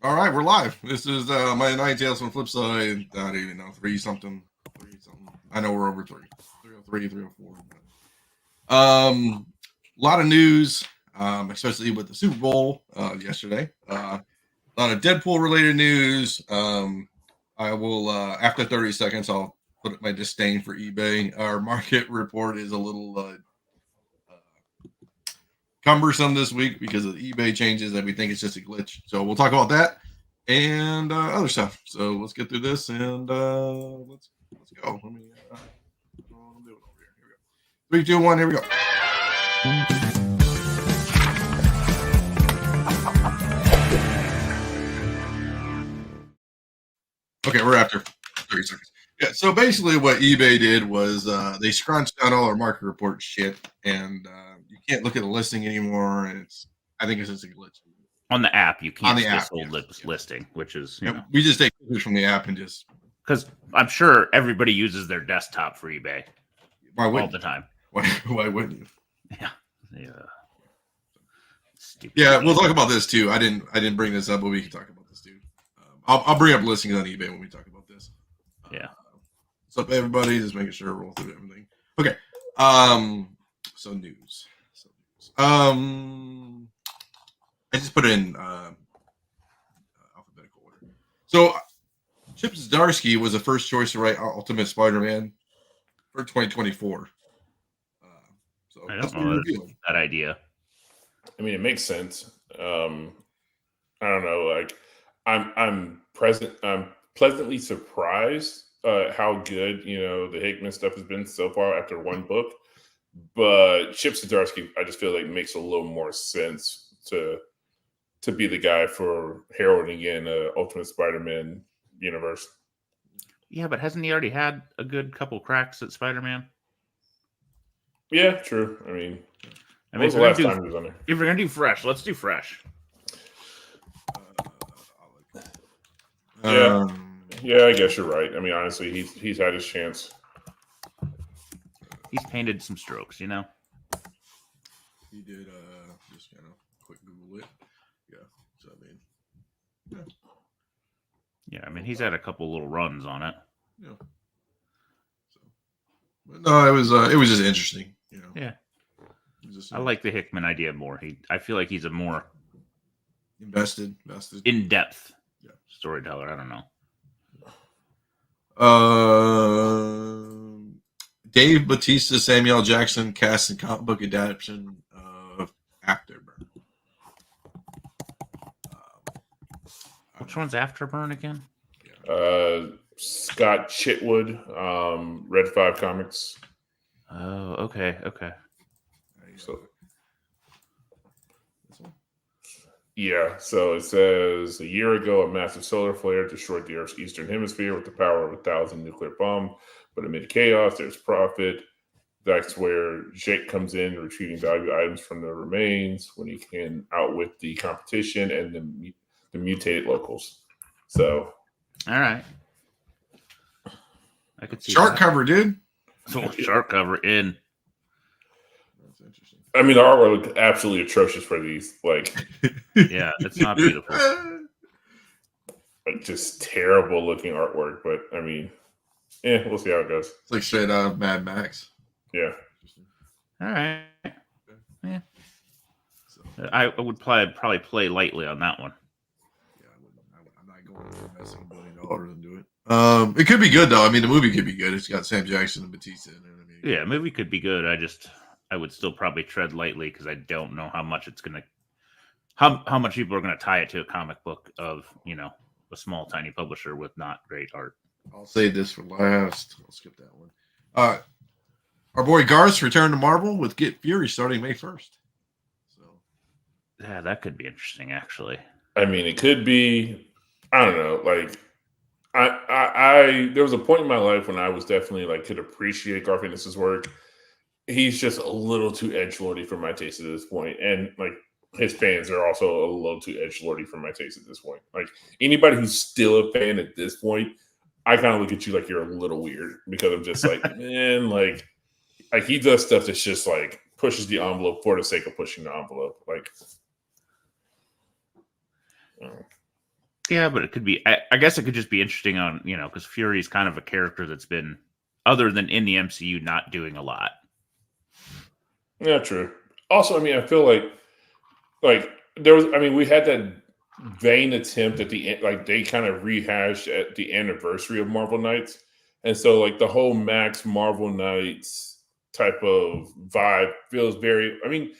All right, we're live. This is my nine Tales from Flipside. I don't even know, three something. I know we're over 303, 304. A lot of news, especially with the Super Bowl yesterday. A lot of Deadpool related news. I will, after 30 seconds, I'll put my disdain for eBay. Our market report is a little cumbersome this week because of the eBay changes, and we think it's just a glitch. So we'll talk about that and other stuff. So let's get through this and let's go. Let me. I'm doing over here. Here we go. 3, 2, 1. Here we go. Okay, we're after 30 seconds. Yeah, so basically what eBay did was they scrunched out all our market report shit, and you can't look at the listing anymore. And I think it's just a glitch. On the app, you can't On the see app, this old listing, which is, we just take pictures from the app and just. Because I'm sure everybody uses their desktop for eBay all the time. Why wouldn't you? Yeah. Stupid. Yeah, we'll talk about this too. I didn't bring this up, but we can talk about this too. I'll bring up listings on eBay when we talk about this. Yeah. What's up, everybody? Just making sure I roll through everything. Okay. So news. I just put it in alphabetical order. So Chip Zdarsky was the first choice to write Ultimate Spider-Man for 2024. I don't know that idea. I mean, it makes sense. I don't know. Like, I'm pleasantly surprised how good the Hickman stuff has been so far after one book. But Chip Zdarsky, I just feel like makes a little more sense to be the guy for heralding in Ultimate Spider-Man universe. Yeah, but hasn't he already had a good couple cracks at Spider-Man? Yeah, true. I mean, if we're gonna do fresh, let's do fresh. Yeah, I guess you're right. I mean, honestly, he's had his chance. He's painted some strokes, He did. Just kind of quick Google it. Yeah. So I mean, yeah. Yeah, I mean, he's had a couple little runs on it. Yeah. So, but no, it was just interesting. Yeah. I like the Hickman idea more. I feel like he's a more invested, in-depth storyteller. I don't know. Dave Bautista, Samuel Jackson cast in comic book adaptation of Afterburn. Which one's Afterburn again? Scott Chitwood, Red 5 Comics. Oh, okay. So, yeah, so it says, a year ago, a massive solar flare destroyed the Earth's eastern hemisphere with the power of 1,000 nuclear bombs. But amid chaos, there's profit. That's where Jake comes in, retrieving valuable items from the remains when he can outwit the competition and the mutated locals. So, all right, I could see shark cover, dude. So shark cover in. That's interesting. I mean, the artwork looked absolutely atrocious for these. Like, yeah, it's not beautiful. Like, just terrible looking artwork. But I mean, we'll see how it goes. It's like straight out of Mad Max. Yeah. All right. Yeah. So, I would probably play lightly on that one. Yeah, I'm not going to invest $1 billion into it. It could be good though. I mean, the movie could be good. It's got Sam Jackson and Bautista in it. I mean, yeah, movie could be good. I would still probably tread lightly because I don't know how much it's gonna, how much people are gonna tie it to a comic book of a small tiny publisher with not great art. I'll save this for last. I'll skip that one. Our boy Garth's returned to Marvel with Get Fury starting May 1st. So, yeah, that could be interesting. Actually, I mean, it could be. I don't know. Like, I there was a point in my life when I was definitely could appreciate Garth Ennis's work. He's just a little too edgelordy for my taste at this point, and his fans are also a little too edgelordy for my taste at this point. Like, anybody who's still a fan at this point, I kind of look at you like you're a little weird, because I'm just like, man, like he does stuff that's just pushes the envelope for the sake of pushing the envelope. Yeah, but it could be. I guess it could just be interesting on because Fury's kind of a character that's been, other than in the MCU, not doing a lot. Yeah, true. Also, I mean, I feel like there was. I mean, we had that vain attempt at the end, like they kind of rehashed at the anniversary of Marvel Knights, and so like the whole Max Marvel Knights type of vibe feels very. I mean,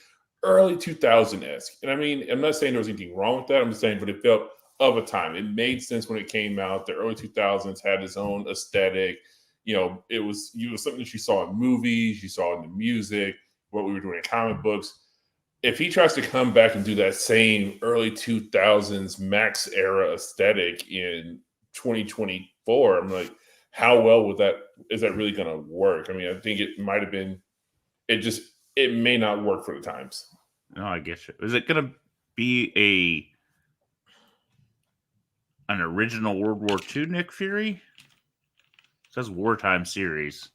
early 2000 esque, and I mean, I'm not saying there was anything wrong with that. I'm just saying, but it felt of a time. It made sense when it came out. The early 2000s had its own aesthetic. It was something that you saw in movies, you saw in the music, what we were doing in comic books. If he tries to come back and do that same early 2000s Max era aesthetic in 2024, I'm like, how well is that really going to work? I mean, I think it might have been, it may not work for the times. No, I get you. Is it going to be an original World War II Nick Fury? It says wartime series.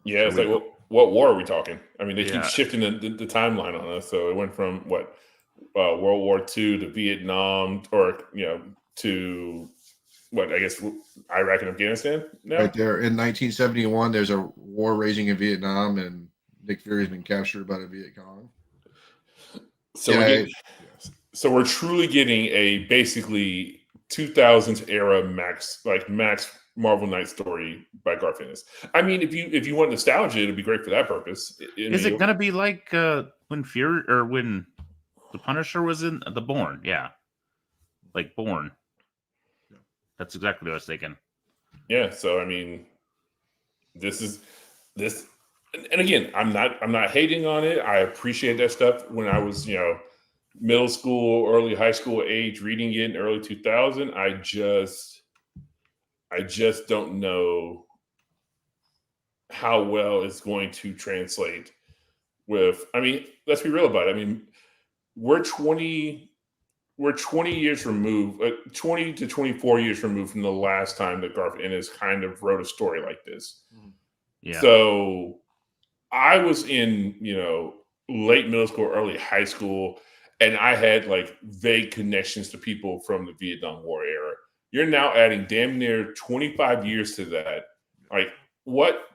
Yeah, it's like, what war are we talking? I mean, they keep shifting the timeline on us. So it went from World War II to Vietnam, or to I guess Iraq and Afghanistan now? Right there in 1971, there's a war raging in Vietnam, and Nick Fury's been captured by the Viet Cong. So we're truly getting a basically 2000s era Max Marvel Knight story by Garth Ennis. I mean, if you want nostalgia, it'd be great for that purpose. Is it gonna be like when Fury or when the Punisher was in the Bourne? Yeah, like Bourne. Yeah. That's exactly what I was thinking. Yeah. So I mean, this, and again, I'm not hating on it. I appreciate that stuff when I was middle school, early high school age, reading it in early 2000. I just don't know how well it's going to translate with. I mean, let's be real about it. I mean, we're 20 years removed, 20 to 24 years removed from the last time that Garth Ennis kind of wrote a story like this. Yeah. So I was in, late middle school, early high school, and I had like vague connections to people from the Vietnam War era. You're now adding damn near 25 years to that. Like, what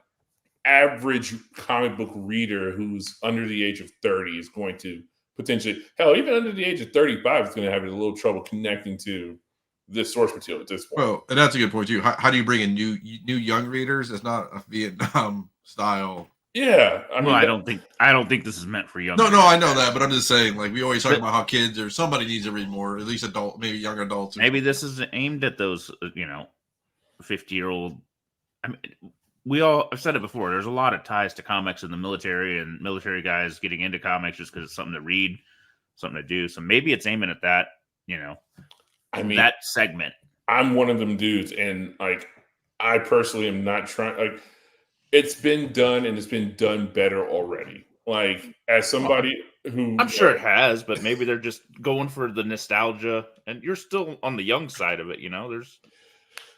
average comic book reader who's under the age of 30 is going to potentially, hell, even under the age of 35, is going to have a little trouble connecting to this source material at this point. Well, and that's a good point too. How do you bring in new young readers? It's not a Vietnam style. Yeah, I mean, I don't think this is meant for young. No, I know that, but I'm just saying, like, we always talk about how kids or somebody needs to read more, at least maybe young adults. Maybe this is aimed at those, 50-year-old. I mean, I've said it before. There's a lot of ties to comics in the military, and military guys getting into comics just because it's something to read, something to do. So maybe it's aiming at that, I mean, that segment. I'm one of them dudes, and like, I personally am not trying. Like, it's been done, and it's been done better already. Like, as somebody who, I'm sure it has, but maybe they're just going for the nostalgia, and you're still on the young side of it. There's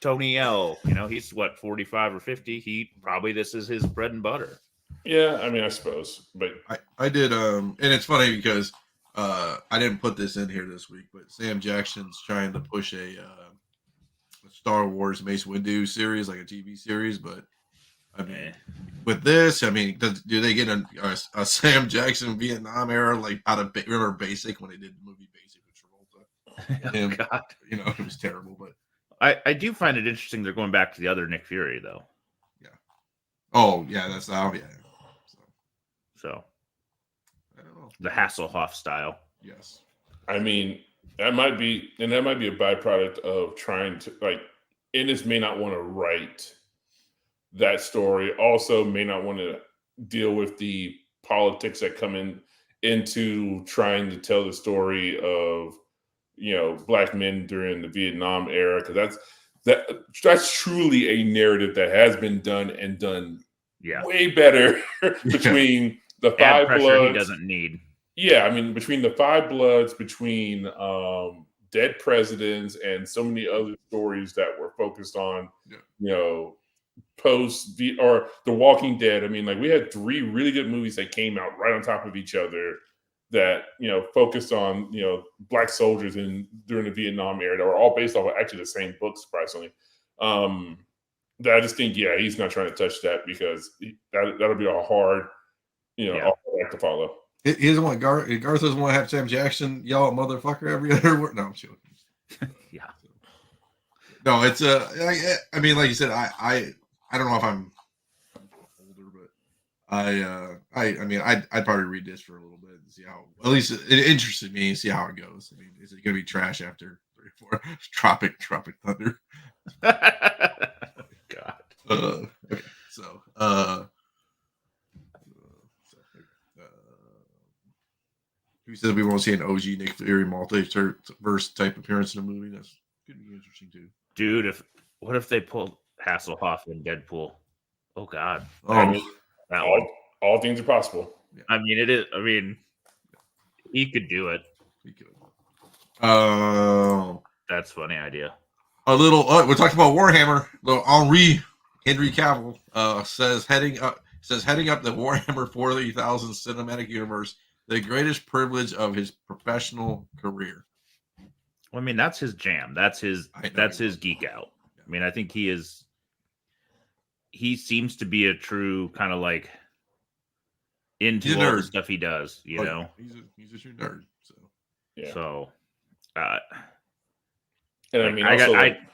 Tony L. He's 45 or 50. This is his bread and butter. Yeah, I mean, I suppose, but I did. And it's funny because I didn't put this in here this week, but Sam Jackson's trying to push a Star Wars Mace Windu series, like a TV series, but. I mean, with this, I mean, do they get a Sam Jackson Vietnam era, like out of River Basic when they did the movie Basic with Travolta? God. It was terrible. But I do find it interesting they're going back to the other Nick Fury, though. Yeah. Oh, yeah, that's how. Yeah. So I don't know. The Hasselhoff style. Yes. I mean, that might be a byproduct of trying to, like, Ennis may not want to write that story, also may not want to deal with the politics that come into trying to tell the story of Black men during the Vietnam era, because that's truly a narrative that has been done and done way better between the Five Bloods. He doesn't need. Yeah, I mean, between the Five Bloods, between dead presidents, and so many other stories that were focused on post or The Walking Dead. I mean, like, we had 3 really good movies that came out right on top of each other that focused on black soldiers during the Vietnam era that were all based off of actually the same book, surprisingly. That I just think, he's not trying to touch that because that'll be a hard, a hard act to follow. He doesn't want Garth doesn't want to have Sam Jackson yell at motherfucker every other word. No, I'm joking. Yeah. No, it's I mean, like you said, I don't know if I'm older, but I mean, I'd probably read this for a little bit and see how. At least it interested me and see how it goes. I mean, is it going to be trash after 3 or 4? Tropic Thunder. God. Okay, so who says we won't see an OG Nick Fury multiverse type appearance in a movie? That's could be interesting too. Dude, what if they pulled Hasselhoff in Deadpool? Oh God. All things are possible. Yeah. I mean, it is. I mean, he could do it. He could. That's a funny idea. A little. We're talking about Warhammer. Little Henry Cavill says heading up the Warhammer 40,000 cinematic universe, the greatest privilege of his professional career. Well, I mean, that's his jam. That's his geek out. I mean, I think he seems to be a true kind of like into all the stuff he does, you know. He's a true nerd. So yeah. So and I mean,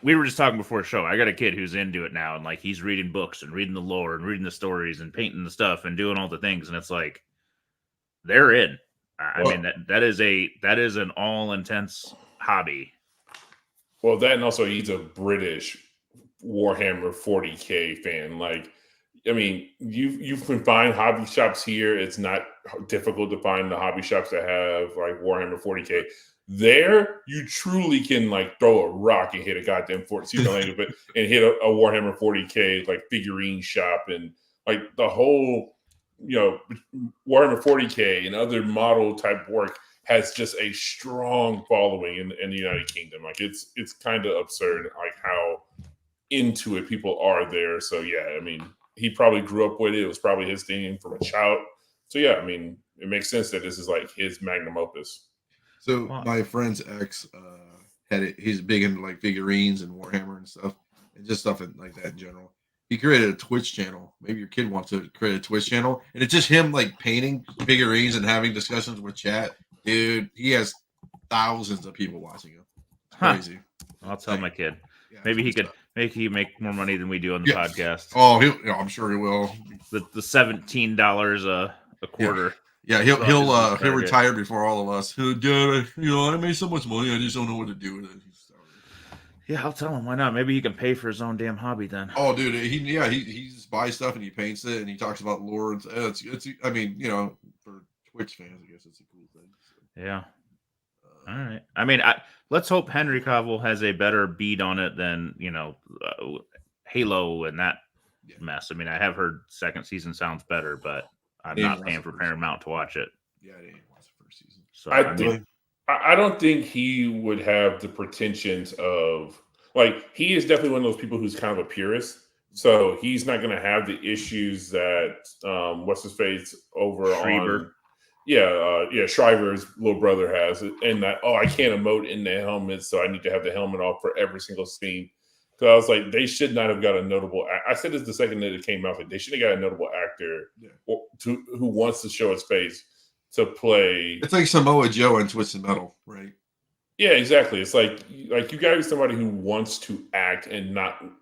we were just talking before the show. I got a kid who's into it now, and like he's reading books and reading the lore and reading the stories and painting the stuff and doing all the things, and it's like they're in. I mean, that is an all intense hobby. Well, that and also he's a British Warhammer 40K fan. Like, I mean, you can find hobby shops here. It's not difficult to find the hobby shops that have like Warhammer 40K. There, you truly can like throw a rock and hit a goddamn and hit a Warhammer 40K like figurine shop and like the whole Warhammer 40K and other model type work has just a strong following in the United Kingdom. Like it's kind of absurd like how into it people are there. So yeah, I mean, he probably grew up with it. It was probably his thing from a child. So yeah, I mean, it makes sense that this is like his magnum opus. So my friend's ex had it. He's big into like figurines and Warhammer and stuff, and just stuff like that in general. He created a Twitch channel. Maybe your kid wants to create a Twitch channel, and it's just him like painting figurines and having discussions with chat. Dude, he has thousands of people watching him. It's crazy. I'll tell my kid. Yeah, maybe he could make more money than we do on the podcast. Oh, I'm sure he will. The $17 a quarter. Yeah, he'll retire before all of us. Dad, I made so much money, I just don't know what to do with it. Yeah, I'll tell him. Why not? Maybe he can pay for his own damn hobby then. Oh, dude, he just buys stuff and he paints it and he talks about lords. It's I mean, for Twitch fans, I guess it's a cool thing. So. Yeah. All right. I mean, let's hope Henry Cavill has a better beat on it than Halo and that mess. I mean, I have heard second season sounds better, but I'm not paying for Paramount to watch it. Yeah, I didn't watch the first season. So I don't think he would have the pretensions of like he is definitely one of those people who's kind of a purist. So he's not going to have the issues that what's his face over Schreiber. on Shriver's little brother has, and that I can't emote in the helmet, so I need to have the helmet off for every single scene. Because I was like, they should not have got a notable. I said this the second that it came out. Like they should have got a notable actor who wants to show his face to play. It's like Samoa Joe in Twisted Metal, right? Yeah, exactly. It's like you got to be somebody who wants to act and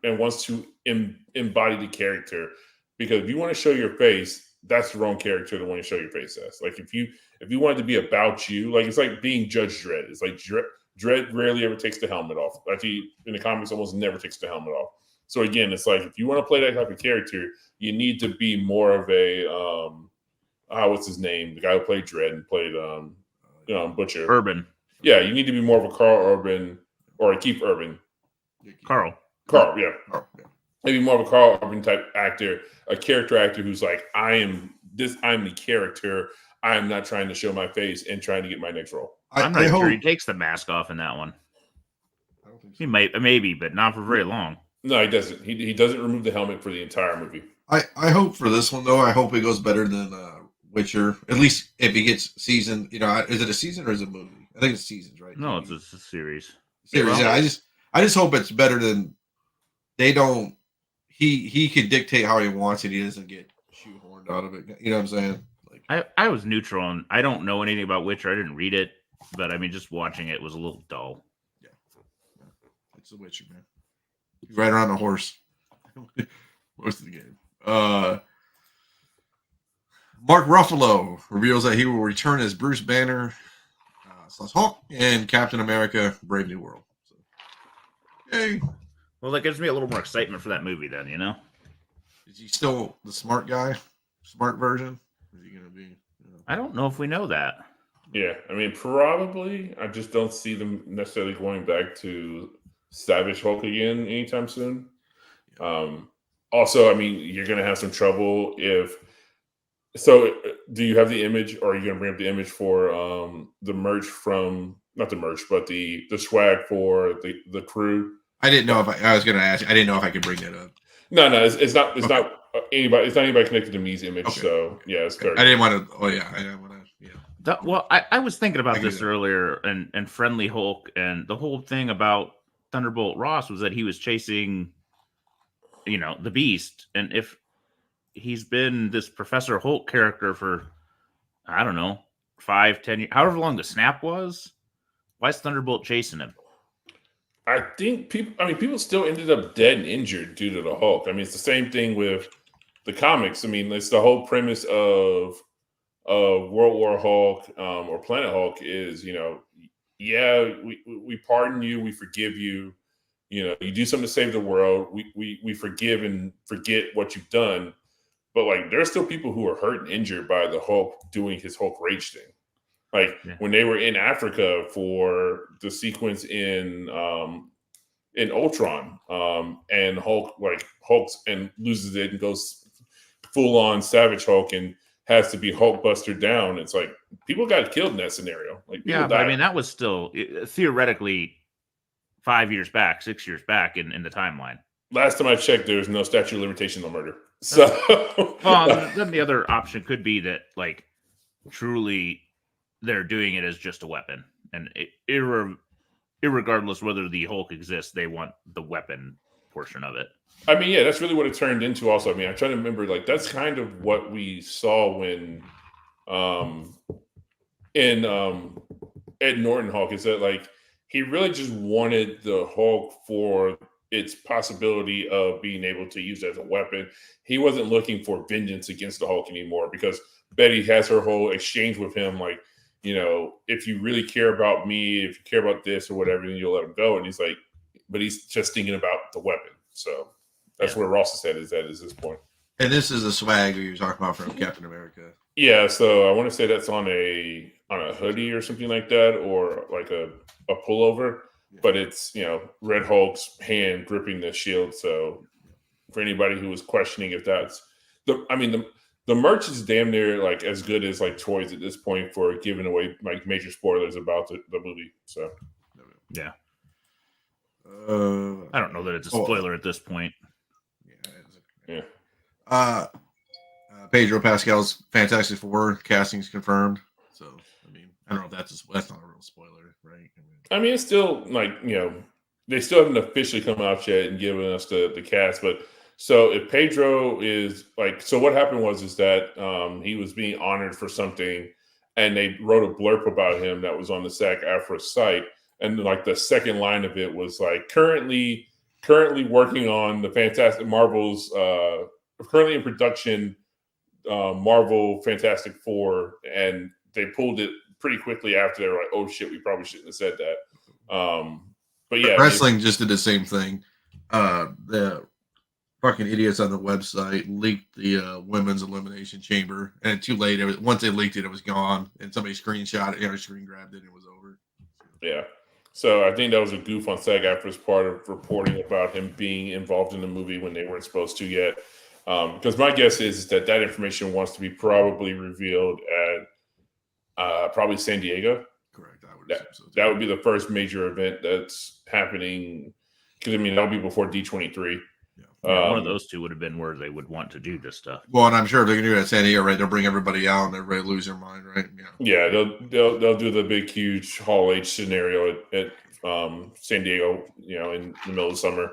wants to embody the character. Because if you want to show your face, that's the wrong character to want to show your face as. Like if you want it to be about you, like it's like being Judge Dredd. It's like Dredd rarely ever takes the helmet off. Like he in the comics almost never takes the helmet off. So again, it's like if you want to play that type of character, you need to be more of a what's his name? The guy who played Dredd and played Butcher. Urban. Yeah, you need to be more of a Carl Urban or a Keith Urban. Carl, yeah. Maybe more of a Carl Urban type actor, a character actor who's like, I'm the character. I'm not trying to show my face and trying to get my next role. I'm not sure he takes the mask off in that one. I don't think so. He might, maybe, but not for very long. No, he doesn't. He doesn't remove the helmet for the entire movie. I hope for this one though. I hope it goes better than Witcher. At least if he gets season, is it a season or is it a movie? I think it's seasons, right? No, it's a series. Series. Yeah, I just hope it's better than they don't. He can dictate how he wants it. He doesn't get shoehorned out of it. You know what I'm saying? Like I was neutral on. I don't know anything about Witcher. I didn't read it, but I mean, just watching it was a little dull. Yeah. It's The Witcher, man. You ride around a horse most of the game. Mark Ruffalo reveals that he will return as Bruce Banner, Hulk, and Captain America: Brave New World. So, yay! Well, that gives me a little more excitement for that movie, then. Is he still the smart guy, smart version? Is he going to be? I don't know if we know that. Yeah, I mean, probably. I just don't see them necessarily going back to Savage Hulk again anytime soon. Also, I mean, you're going to have some trouble if. So, do you have the image, or are you going to bring up the image for the merch from not the merch, but the swag for the crew? I didn't know if I was going to ask. I didn't know if I could bring that up. No, it's not. It's not anybody. It's not anybody connected to me's image. Okay. So yeah, it's correct. I didn't want to. Oh yeah, I didn't want to. Yeah. Well, I was thinking about this earlier, and Friendly Hulk, and the whole thing about Thunderbolt Ross was that he was chasing, the Beast, and if he's been this Professor Hulk character for, I don't know, 5-10 years, however long the snap was, why is Thunderbolt chasing him? I think people still ended up dead and injured due to the Hulk. I mean, it's the same thing with the comics. I mean, it's the whole premise of World War Hulk or Planet Hulk is, we pardon you, we forgive you. You do something to save the world. We forgive and forget what you've done. But like, there's still people who are hurt and injured by the Hulk doing his Hulk rage thing. Like when they were in Africa for the sequence in Ultron, and Hulks and loses it and goes full on Savage Hulk and has to be Hulk busted down. It's like people got killed in that scenario. Like but I mean that was still theoretically 5 years back, 6 years back in the timeline. Last time I checked, there was no statute of limitation on murder. So then the other option could be that like truly they're doing it as just a weapon, and irregardless whether the Hulk exists, they want the weapon portion of it. I mean, yeah, that's really what it turned into. Also, I mean, I'm trying to remember, like that's kind of what we saw when, in Ed Norton Hulk, is that like he really just wanted the Hulk for its possibility of being able to use it as a weapon. He wasn't looking for vengeance against the Hulk anymore because Betty has her whole exchange with him, like, if you really care about me, if you care about this or whatever, then you'll let him go. And he's like, but he's just thinking about the weapon. So that's where Ross's head is at this point. And this is the swag you were talking about from Captain America. Yeah, so I want to say that's on a hoodie or something like that, or like a pullover. Yeah. But it's Red Hulk's hand gripping the shield. So for anybody who was questioning if that's the merch is damn near like as good as like toys at this point for giving away like major spoilers about the movie. So yeah. I don't know that it's a spoiler at this point. Yeah. Pedro Pascal's Fantastic Four casting's confirmed. So I mean, I don't know if that's not a real spoiler, right? I mean, it's still like they still haven't officially come out yet and given us the cast, but so if Pedro is like, so what happened was that he was being honored for something, and they wrote a blurb about him that was on the SAG-AFTRA site. And like the second line of it was like currently working on the Fantastic Marvel's currently in production Marvel Fantastic Four, and they pulled it pretty quickly after. They were like, oh shit, we probably shouldn't have said that. But yeah, wrestling just did the same thing. The fucking idiots on the website leaked the women's elimination chamber, and too late. Once they leaked it, it was gone, and somebody screenshot it, screen grabbed it, and it was over. Yeah. So I think that was a goof on SAG-AFTRA's part of reporting about him being involved in the movie when they weren't supposed to yet. Because my guess is that information wants to be probably revealed at probably San Diego. Correct. I would assume so. That would be the first major event that's happening. Because I mean that'll be before D23. Yeah. Yeah, one of those two would have been where they would want to do this stuff. Well, and I'm sure if they're gonna do that at San Diego, right? They'll bring everybody out and everybody lose their mind, right? Yeah, they'll do the big huge Hall H scenario at San Diego, in the middle of summer.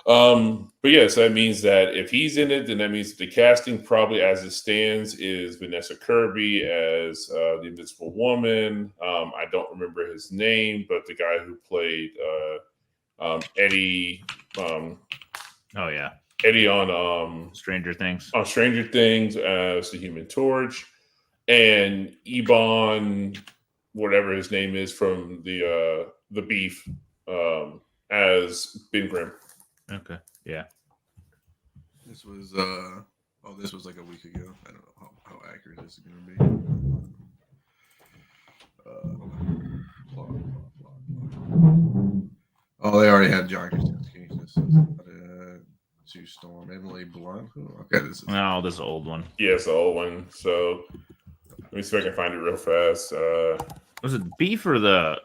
But yes, that means that if he's in it, then that means the casting probably as it stands is Vanessa Kirby as the Invisible Woman. I don't remember his name, but the guy who played Eddie. Oh yeah, Eddie on Stranger Things. On Stranger Things as the Human Torch, and Ebon, whatever his name is from the Beef, as Ben Grimm. Okay, yeah. This was this was like a week ago. I don't know how accurate this is going to be. Oh, they already had John Krasinski. Sue Storm, Emily Blunt. Okay, this is this is an old one. Yeah, it's the old one. So let me see if I can find it real fast. Was it Beef or the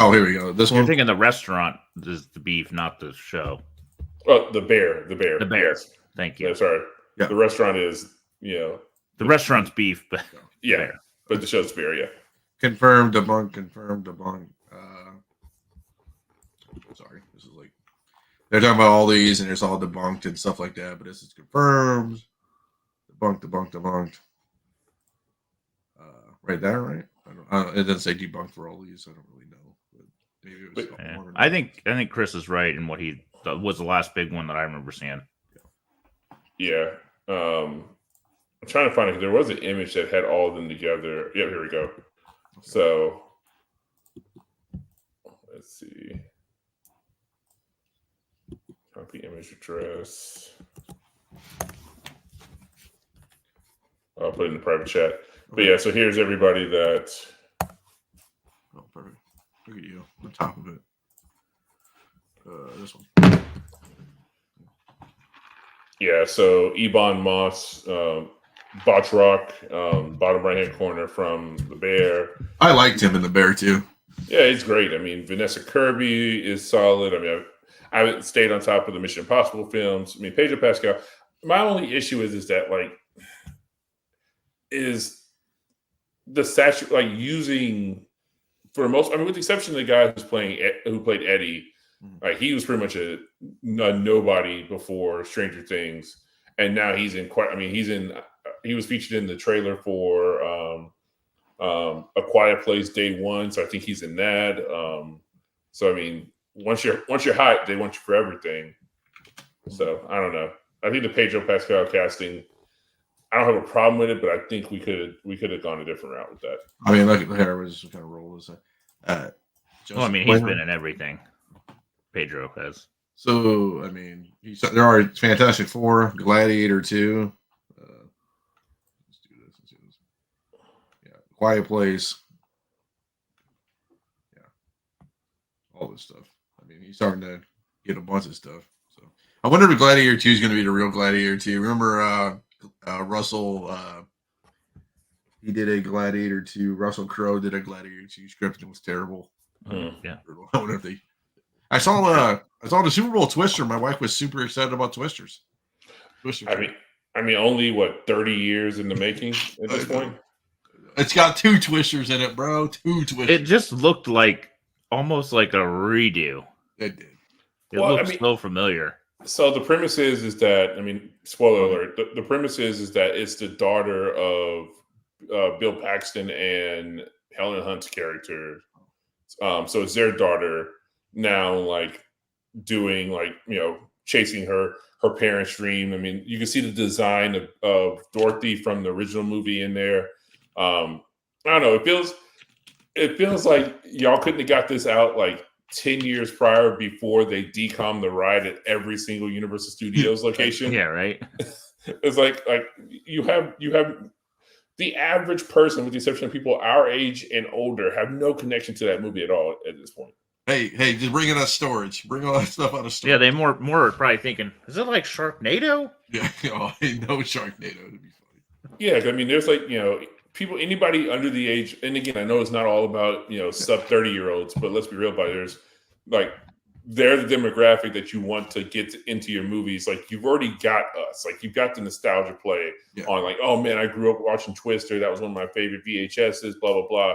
Oh, here we go. This You're one. thinking the restaurant is the Beef, not the show. Oh, the Bear. The Bear. Yes. Thank you. Yeah, sorry. Yeah. The restaurant is the restaurant's Beef, but yeah, Bear. but the show's Bear. Yeah. Confirmed, debunk, confirmed, debunk. Sorry, this is like they're talking about all these and it's all debunked and stuff like that, but this is confirmed. Debunked. Right there, right? I don't, it doesn't say debunked for all these. So I don't really know. But maybe it was Yeah. I think Chris is right in what he was the last big one that I remember seeing. Yeah. I'm trying to find it. There was an image that had all of them together. Yeah, here we go. Okay. So let's see. Copy image address. I'll put it in the private chat. But yeah, so here's everybody that. Oh, perfect. Look at you on top of it. This one. Yeah, so Ebon Moss, Botch Rock, bottom right hand corner from the Bear. I liked him in the Bear too. Yeah, he's great. I mean, Vanessa Kirby is solid. I mean, I haven't stayed on top of the Mission Impossible films. I mean, Pedro Pascal. My only issue is that is the statue using for the most. I mean, with the exception of the guy who played Eddie, he was pretty much a nobody before Stranger Things, and now he's in quite. I mean, he was featured in the trailer for A Quiet Place Day One, so I think he's in that. So I mean, once you're hot, they want you for everything. So I don't know. I think the Pedro Pascal casting, I don't have a problem with it, but I think we could have gone a different route with that. I mean, look at Harry was kind of role was that. Well, I mean, he's been in everything. Pedro has. So I mean, there are Fantastic Four, Gladiator 2. Let's do this. Yeah, Quiet Place. Yeah, all this stuff. I mean, he's starting to get a bunch of stuff. So I wonder if Gladiator 2 is going to be the real Gladiator 2. Remember Russell? He did a Gladiator 2. Russell Crowe did a Gladiator 2 script and it was terrible. Yeah. I wonder if they. I saw the Super Bowl Twister. My wife was super excited about Twisters. I mean, only 30 years in the making at this point. It's got 2 Twisters in it, bro. 2 Twisters. It just looked almost like a redo. It did. It looked so familiar. So the premise is that, I mean, spoiler alert. The premise is that it's the daughter of Bill Paxton and Helen Hunt's character. So it's their daughter now, doing chasing her parents' dream. I mean, you can see the design of Dorothy from the original movie in there. I don't know. It feels like y'all couldn't have got this out 10 years prior before they decom the ride at every single Universal Studios location. Yeah, right. It's like you have the average person, with the exception of people our age and older, have no connection to that movie at all at this point. Hey, just bring it out of storage. Bring all that stuff out of storage. Yeah, they more are probably thinking, is it like Sharknado? Yeah, no Sharknado. It'd be funny. Yeah, I mean, there's people, anybody under the age, and again, I know it's not all about sub 30-year-olds, but let's be real about it. There's like they're the demographic that you want to get into your movies. Like you've already got us, like you've got the nostalgia play on like, oh man, I grew up watching Twister. That was one of my favorite VHSs, blah, blah, blah.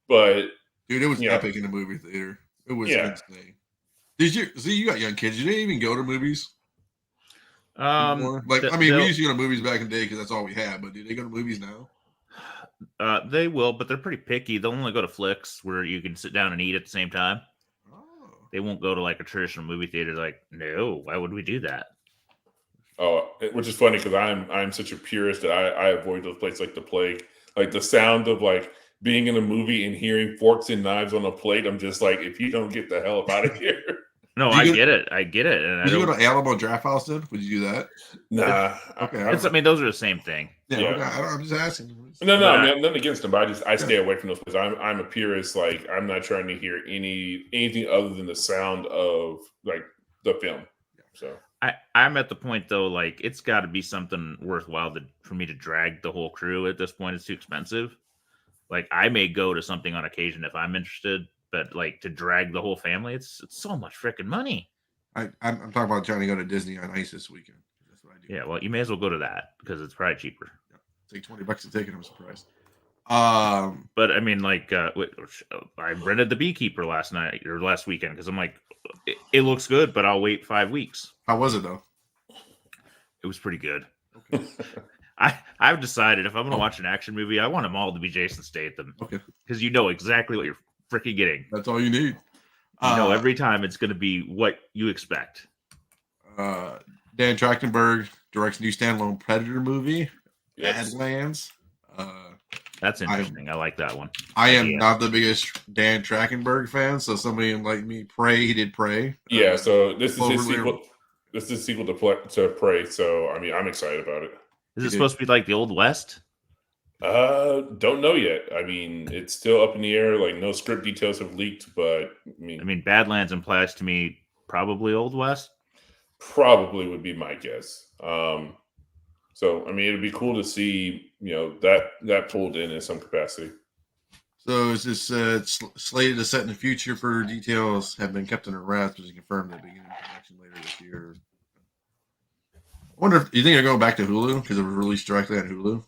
But dude, it was epic in the movie theater. It was insane. You got young kids. You didn't even go to movies? We used to go to movies back in the day because that's all we had. But do they go to movies now? They will, but they're pretty picky. They'll only go to flicks where you can sit down and eat at the same time. They won't go to like a traditional movie theater. Like, no, why would we do that? Oh, which is funny because I'm such a purist that I avoid those places like the plague. Like the sound of like being in a movie and hearing forks and knives on a plate. I'm just like, if you don't get the hell out of here. No, I get it. And did you go to Alamo Draft House then? Would you do that? Nah. Okay. Those are the same thing. Yeah. Okay, I'm just asking. No, I mean, nothing against them, but I stay away from those places. I'm a purist. Like I'm not trying to hear anything other than the sound of like the film. So I'm at the point though, like it's got to be something worthwhile for me to drag the whole crew. At this point, it's too expensive. Like I may go to something on occasion if I'm interested. But like to drag the whole family, it's so much freaking money. I'm talking about trying to go to Disney on Ice this weekend. That's what I do. Yeah, well, you may as well go to that because it's probably cheaper. Yeah. It's like $20 a ticket. I'm surprised. But I mean, like, I rented The Beekeeper last weekend because I'm like, it looks good, but I'll wait 5 weeks. How was it though? It was pretty good. Okay. I've decided if I'm going to watch an action movie, I want them all to be Jason Statham. Okay. Because you know exactly what you're freaking getting. That's all you need. Every time it's going to be what you expect. Dan Trachtenberg directs new standalone Predator movie, Badlands. That's interesting. I like that one. I am not the biggest Dan Trachtenberg fan, so somebody like me, he did Prey. Yeah, so this is his sequel. This is a sequel to Prey, so I mean, I'm excited about it. Is it supposed to be like the Old West? Don't know yet. I mean, it's still up in the air. Like, no script details have leaked, but I mean, Badlands implies to me probably Old West. Probably would be my guess. So I mean, it'd be cool to see that pulled in some capacity. So is this slated to set in the future? For details have been kept under wraps, but confirmed that beginning production later this year. I wonder if you think they're going back to Hulu because it was released directly on Hulu.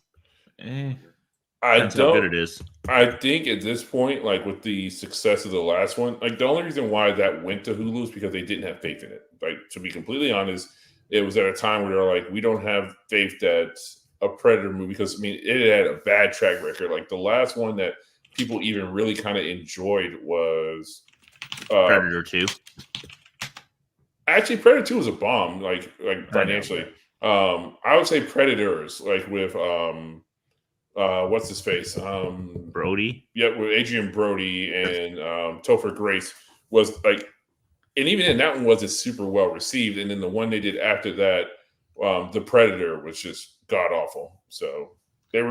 That's how good it is. I think at this point, like with the success of the last one, like the only reason why that went to Hulu is because they didn't have faith in it. Like, to be completely honest, it was at a time where they're like, we don't have faith that a Predator movie, because I mean, it had a bad track record. Like the last one that people even really kind of enjoyed was Predator 2. Actually, Predator 2 was a bomb, like financially. I would say Predators, like with what's his face? Brody. Yeah, with Adrian Brody and Topher Grace was like, and even in that one wasn't super well received. And then the one they did after that, The Predator, was just god awful. So they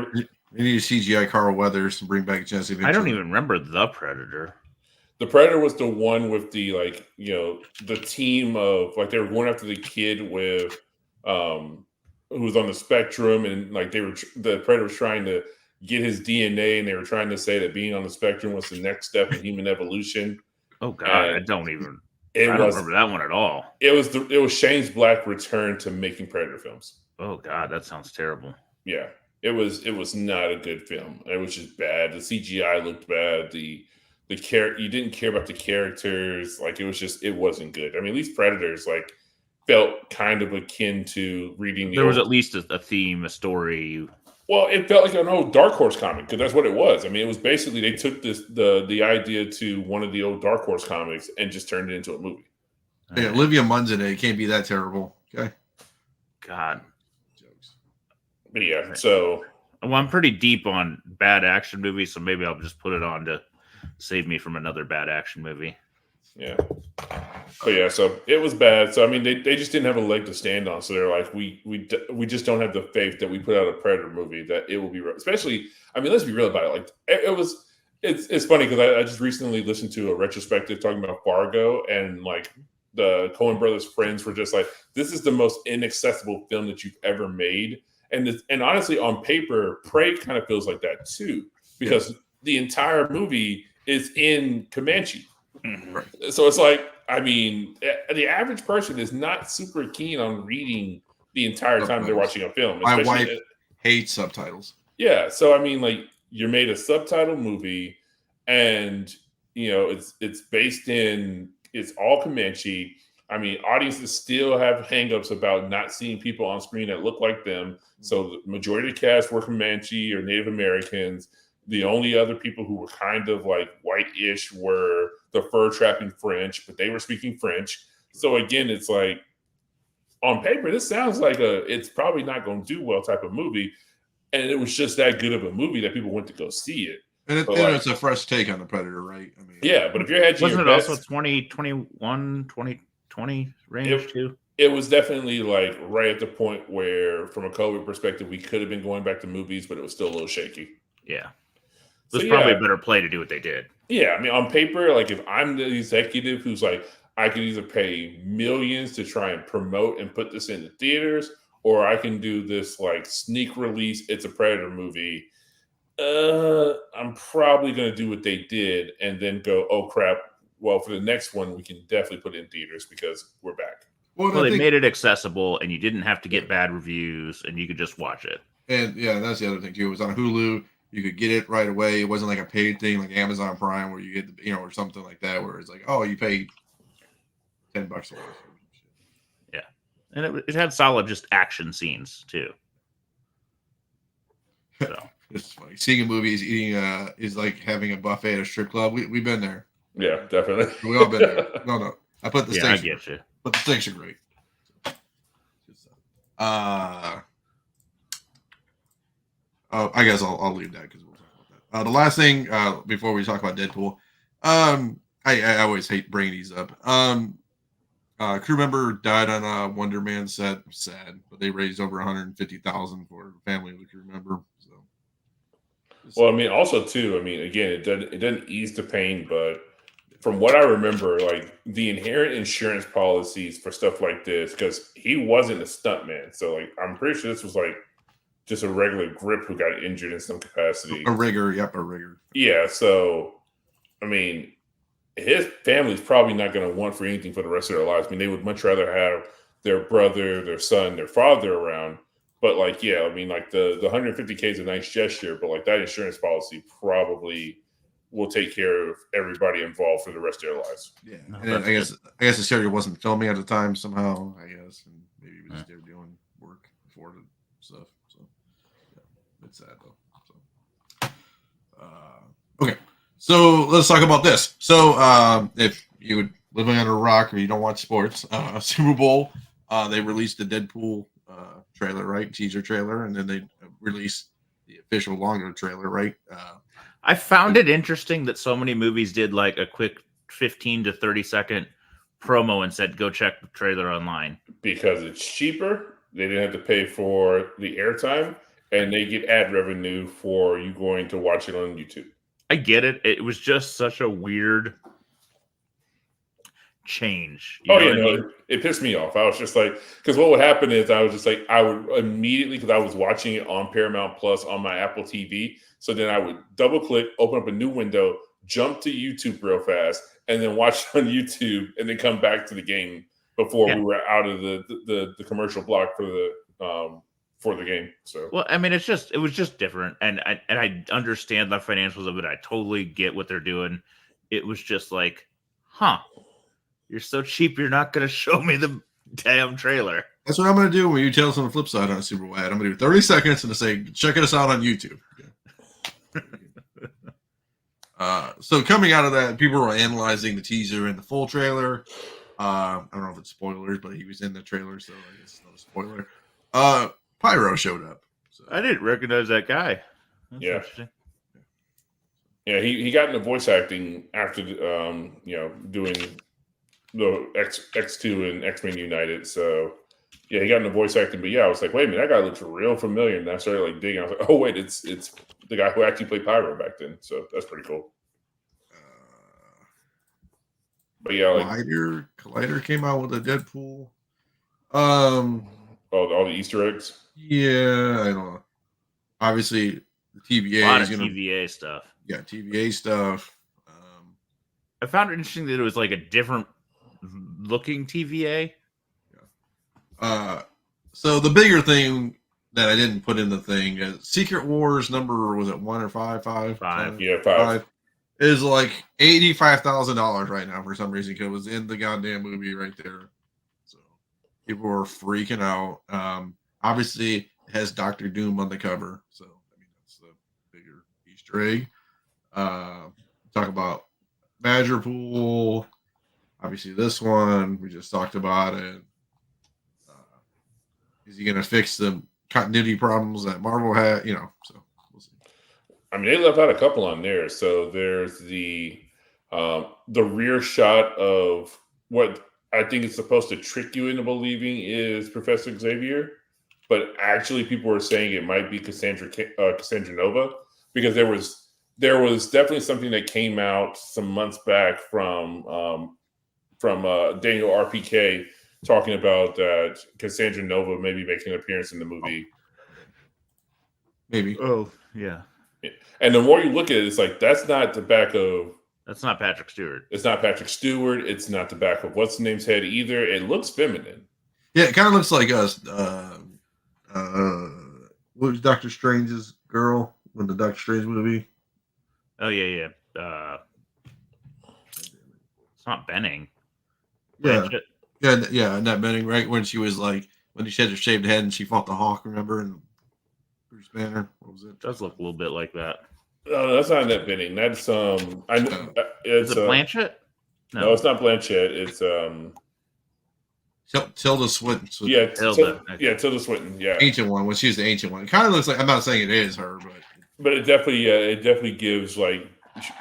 need to CGI Carl Weathers to bring back Jesse Ventura. I don't even remember The Predator. The Predator was the one with the the team of like they were going after the kid with who was on the spectrum, and like the Predator was trying to get his DNA, and they were trying to say that being on the spectrum was the next step in human evolution. Oh God, I don't remember that one at all. It was Shane's Black return to making Predator films. Oh God, that sounds terrible. Yeah, it was not a good film. It was just bad. The CGI looked bad. The you didn't care about the characters. Like it wasn't good. I mean, at least Predators like felt kind of akin to reading. There was at least a theme, a story. Well, it felt like an old Dark Horse comic, because that's what it was. I mean, it was basically they took the idea to one of the old Dark Horse comics and just turned it into a movie. Yeah, Olivia Munn's in it. It can't be that terrible. Okay. God. Jokes. But yeah, so I'm pretty deep on bad action movies, so maybe I'll just put it on to save me from another bad action movie. Yeah. But yeah, so it was bad. So I mean, they just didn't have a leg to stand on. So they're like, we just don't have the faith that we put out a Predator movie that it will be. Especially, I mean, let's be real about it. Like it's funny because I just recently listened to a retrospective talking about Fargo, and like the Coen brothers friends were just like, this is the most inaccessible film that you've ever made. And honestly, on paper, Prey kind of feels like that too, because the entire movie is in Comanche. Right. So it's like, I mean, the average person is not super keen on reading the entire time they're watching a film. My wife hates subtitles. Yeah, so I mean, like, you're made a subtitle movie, and it's based in, it's all Comanche. I mean, audiences still have hangups about not seeing people on screen that look like them. So the majority of the cast were Comanche or Native Americans. The only other people who were kind of like white-ish were the fur trapping French, but they were speaking French. So again, it's like, on paper, this sounds like it's probably not going to do well type of movie. And it was just that good of a movie that people went to go see it. And it's a fresh take on the Predator, right? I mean, yeah, but if you're hedging wasn't your it bets, also 2021, 2020 range too? It was definitely like right at the point where, from a COVID perspective, we could have been going back to movies, but it was still a little shaky. Yeah. It was probably a better play to do what they did. Yeah, I mean, on paper, like, if I'm the executive who's like, I could either pay millions to try and promote and put this into theaters, or I can do this like sneak release, it's a Predator movie. I'm probably going to do what they did and then go, oh crap, well, for the next one, we can definitely put it in theaters because we're back. Well, they made it accessible, and you didn't have to get bad reviews, and you could just watch it. And yeah, that's the other thing too. It was on Hulu. You could get it right away. It wasn't like a paid thing like Amazon Prime where you get, or something like that, where it's like, oh, you pay $10 a month. Yeah, and it had solid just action scenes too. So it's funny. Seeing a movie is like having a buffet at a strip club. We've been there. Yeah, definitely. We all been there. No. I put the steaks. I get you. But the steaks are great. I guess I'll leave that because we'll talk about that. The last thing before we talk about Deadpool, I always hate bringing these up. Crew member died on a Wonder Man set. Sad, but they raised over $150,000 for the family of the crew member. So, well, I mean, also too, I mean, again, it doesn't ease the pain, but from what I remember, like, the inherent insurance policies for stuff like this, because he wasn't a stuntman, so like, I'm pretty sure this was like just a regular grip who got injured in some capacity. A rigger, yep, a rigger. Yeah, so I mean, his family's probably not going to want for anything for the rest of their lives. I mean, they would much rather have their brother, their son, their father around. But like, yeah, I mean, like the $150K is a nice gesture, but like that insurance policy probably will take care of everybody involved for the rest of their lives. Yeah, and I guess the studio wasn't filming at the time somehow. I guess, and maybe it was just they were doing work before the stuff. So yeah, it's sad though. So, okay. So let's talk about this. So if you would living under a rock or you don't watch sports, Super Bowl, they released the Deadpool trailer, right? Teaser trailer, and then they released the official longer trailer, right? I found it interesting that so many movies did like a quick 15 to 30 second promo and said, go check the trailer online. Because it's cheaper. They didn't have to pay for the airtime, and they get ad revenue for you going to watch it on YouTube. I get it. It was just such a weird change. It pissed me off. I was just like, because what would happen is I would immediately, because I was watching it on Paramount Plus on my Apple TV. So then I would double click, open up a new window, jump to YouTube real fast, and then watch it on YouTube, and then come back to the game before we were out of the commercial block for the game. So, well, I mean, it was just different, and I understand the financials of it. I totally get what they're doing. It was just like, you're so cheap, you're not going to show me the damn trailer. That's what I'm going to do when you tell us on the flip side on a Super Bowl ad. I'm going to do 30 seconds and say, check us out on YouTube. So coming out of that, people were analyzing the teaser and the full trailer. I don't know if it's spoilers, but he was in the trailer, so I guess it's not a spoiler. Pyro showed up. So. I didn't recognize that guy. That's interesting. Yeah, he got into voice acting after doing the X2 and X-Men United. So yeah, he got into voice acting. But yeah, I was like, wait a minute, that guy looks real familiar. And I started like digging. I was like, oh wait, it's the guy who actually played Pyro back then. So that's pretty cool. But yeah, like Collider came out with a Deadpool. all the Easter eggs. Yeah, I don't know. Obviously, the TVA A lot is of going to TVA stuff. yeah TVA stuff. I found it interesting that it was like a different looking TVA. So the bigger thing that I didn't put in the thing is Secret Wars number, was it 1 or 5? Five. Yeah, 5. Is like $85,000 right now for some reason because it was in the goddamn movie right there. So people were freaking out. Obviously, it has Doctor Doom on the cover, so I mean that's the bigger Easter egg. Talk about Badger Pool. Obviously, this one we just talked about it. Is he going to fix the continuity problems that Marvel had? So we'll see. I mean, they left out a couple on there. So there's the rear shot of what I think is supposed to trick you into believing is Professor Xavier, but actually people were saying it might be Cassandra Nova, because there was definitely something that came out some months back from Daniel RPK talking about that Cassandra Nova maybe making an appearance in the movie. Maybe. Oh, yeah. And the more you look at it, it's like that's not the back of. That's not Patrick Stewart. It's not Patrick Stewart. It's not the back of what's the name's head either. It looks feminine. Yeah, it kind of looks like us. What was Doctor Strange's girl in the Doctor Strange movie? Oh yeah. It's not Benning. Yeah, Annette Bening, right? When she was like, when she had her shaved head and she fought the Hawk, remember? And Bruce Banner. What was it? Does look a little bit like that. No, that's not Annette Bening. That's Is it Blanchett? No, it's not Blanchett. It's Tilda Swinton. Yeah, Tilda. Tilda Swinton. Yeah, ancient one. When she's the ancient one, it kind of looks like. I'm not saying it is her, but it definitely gives like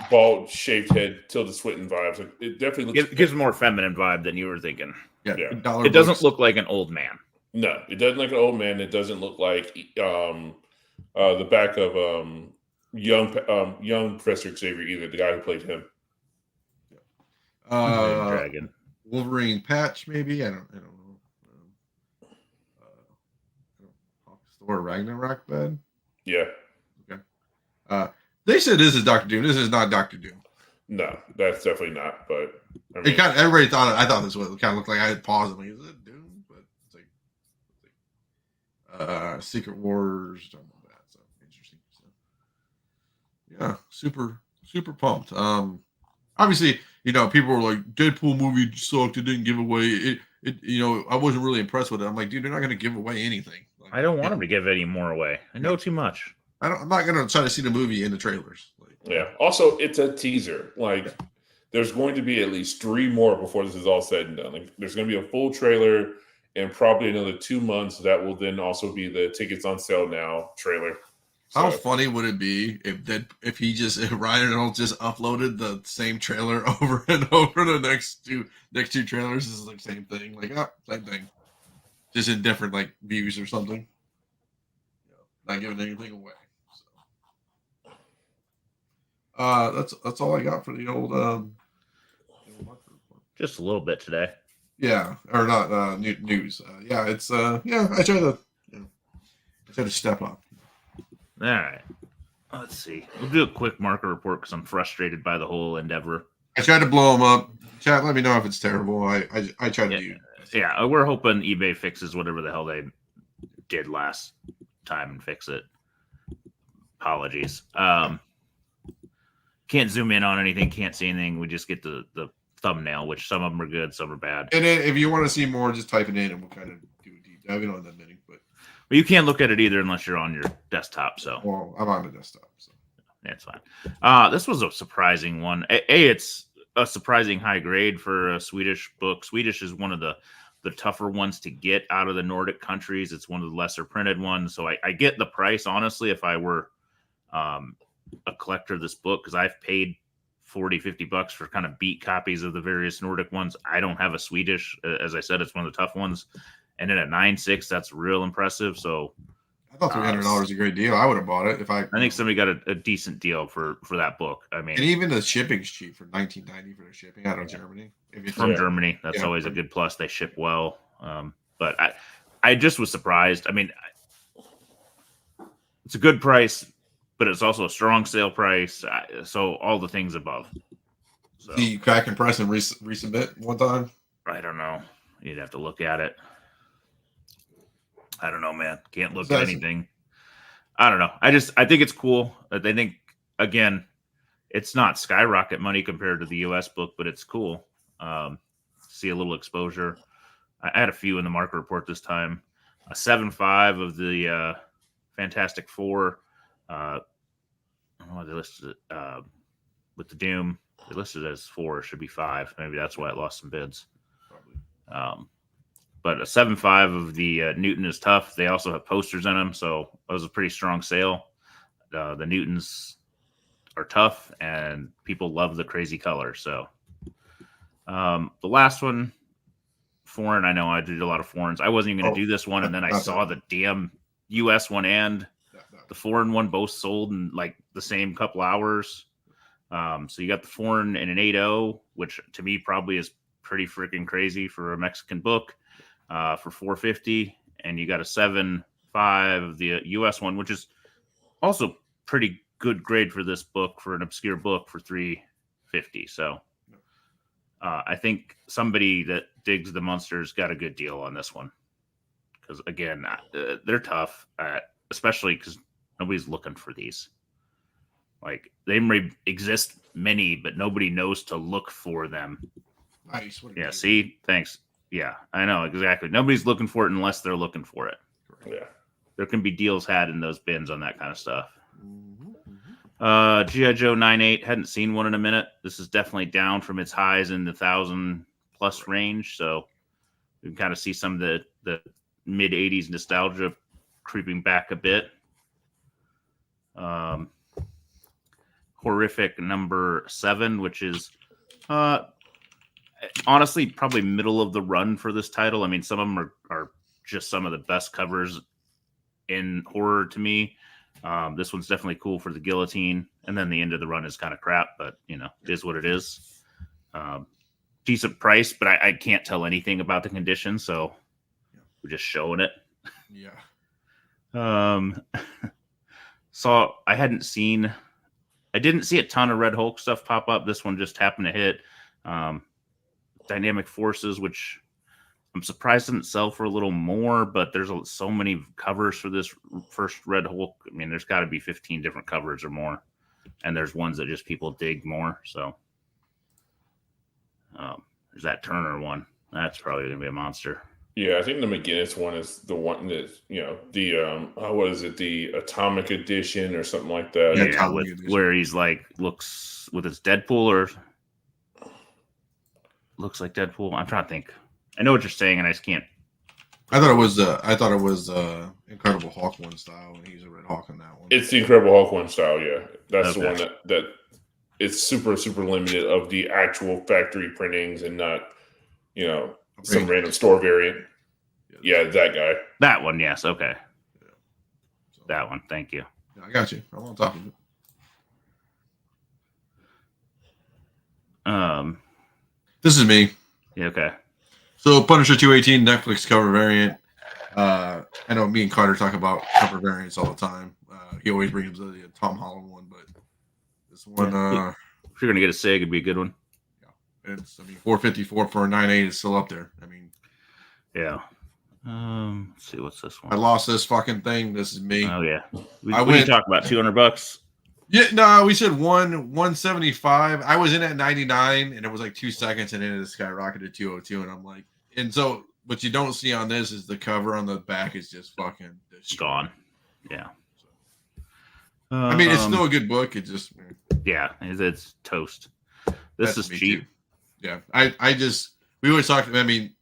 bald, shaved head Tilda Swinton vibes. It definitely looks. It gives a more feminine vibe than you were thinking. Yeah. It doesn't look like an old man. No, it doesn't look like an old man. It doesn't look like the back of young Professor Xavier either. The guy who played him. Dragon. Wolverine patch, maybe. I don't know. Thor Ragnarok bed. Yeah. Okay. They said this is Doctor Doom. This is not Doctor Doom. No, that's definitely not. But I mean, everybody thought it. I thought this was kind of looked like I had paused and like, is it Doom? But it's like Secret Wars. Talking about that. So interesting. So, yeah, super pumped. Obviously, people were like, Deadpool movie sucked. It didn't give away it. I wasn't really impressed with it. I'm like, dude, they're not going to give away anything. Like, I don't want them to give any more away. I know too much. I'm not going to try to see the movie in the trailers. Yeah. Also, it's a teaser. Like, there's going to be at least 3 more before this is all said and done. Like, there's going to be a full trailer in probably another 2 months. That will then also be the tickets on sale now trailer. How funny would it be if Ryan Reynolds just uploaded the same trailer over and over the next two trailers? This is the same thing, same thing, just in different views or something. Not giving anything away. So, that's all I got for the old. Just a little bit today. Yeah, or not news. It's I try to step up. All right. Let's see. We'll do a quick market report because I'm frustrated by the whole endeavor. I tried to blow them up. Chat, let me know if it's terrible. I tried to do. Yeah, we're hoping eBay fixes whatever the hell they did last time and fix it. Apologies. Can't zoom in on anything. Can't see anything. We just get the thumbnail, which some of them are good, some are bad. And then if you want to see more, just type it in and we'll kind of do a deep dive. We don't have that many, but you can't look at it either unless you're on your desktop. So, well, I'm on the desktop, so that's fine. This was a surprising one. It's a surprising high grade for a Swedish book. Swedish is one of the tougher ones to get out of the Nordic countries. It's one of the lesser printed ones. So I get the price, honestly, if I were a collector of this book, because I've paid $40-$50 for kind of beat copies of the various Nordic ones. I don't have a Swedish. As I said, it's one of the tough ones. And then at 9.6, that's real impressive. So I thought $300 is a great deal. I would have bought it I think somebody got a decent deal for that book. I mean, and even the shipping's cheap for $19.90 for the shipping out of Germany. From Germany, that's always a good plus. They ship well. But I just was surprised. I mean, it's a good price, but it's also a strong sale price. So all the things above. So The crack and press and resubmit one time. I don't know. You'd have to look at it. I don't know, man. Can't look That's- at anything. I don't know. I think it's cool. I think, again, it's not skyrocket money compared to the US book, but it's cool. See a little exposure. I had a few in the market report this time. A 7.5 of the Fantastic Four. I don't know why they listed it with the Doom. They listed it as 4. It should be 5. Maybe that's why it lost some bids. But a 7.5 of the Newton is tough. They also have posters in them, so it was a pretty strong sale. The Newtons are tough, and people love the crazy color. So the last one, foreign. I know I did a lot of foreigns. I wasn't even going to do this one, and then I saw the damn US one and the foreign one both sold in like the same couple hours. So you got the foreign in an 8.0, which to me probably is pretty freaking crazy for a Mexican book, for $450, and you got a 7.5, the US one, which is also pretty good grade for this book, for an obscure book, for $350. So I think somebody that digs the monsters got a good deal on this one, because again, they're tough, especially because nobody's looking for these. Like, they may exist many, but nobody knows to look for them. Nice. Yeah, see? Thanks. Yeah, I know, exactly. Nobody's looking for it unless they're looking for it. Yeah. There can be deals had in those bins on that kind of stuff. Mm-hmm. G.I. Joe 9.8, hadn't seen one in a minute. This is definitely down from its highs in the 1,000+ range, so we can kind of see some of the mid-'80s nostalgia creeping back a bit. Horrific number 7, which is honestly probably middle of the run for this title. I mean, some of them are just some of the best covers in horror to me. This one's definitely cool for the guillotine, and then the end of the run is kind of crap, but you know, it is what it is. Decent price, but I can't tell anything about the condition, so we're just showing it. Yeah. So I didn't see a ton of Red Hulk stuff pop up. This one just happened to hit. Dynamic Forces, which I'm surprised didn't sell for a little more, but there's so many covers for this first Red Hulk. I mean, there's got to be 15 different covers or more, and there's ones that just people dig more. So there's that Turner one. That's probably going to be a monster. Yeah, I think the McGinnis one is the one that, you know, the what is it, the Atomic Edition or something like that. Yeah, where he's like looks with his Deadpool, or looks like Deadpool. I'm trying to think. I know what you're saying, and I just can't. I thought it was Incredible Hulk one style, and he's a Red Hawk on that one. It's the Incredible Hulk one style, yeah. That's Okay. the one that it's super, super limited of the actual factory printings and not, you know, some random store variant. Yeah, that guy. That one, yes. Okay. Yeah. So, That one. Thank you. I got you. I'm on top of it. This is me. Yeah, okay. So Punisher 218 Netflix cover variant. I know me and Carter talk about cover variants all the time. He always brings the Tom Holland one, but this one, If you're gonna get a SIG, it'd be a good one. it's, I mean, 454 for a 9.8 is still up there. I mean, Yeah. Let's see, what's this one? I lost this fucking thing. This is me. Oh yeah. We went- talk about $200. Yeah, no, we said 175. I was in at 99, and it was like 2 seconds, and then it skyrocketed to 202, and I'm like, and so what you don't see on this is the cover on the back is just fucking destroyed. Gone. Yeah. I mean, it's still a good book. It just, yeah, it's toast. This that's is me cheap. too. Yeah, we always talk. I mean,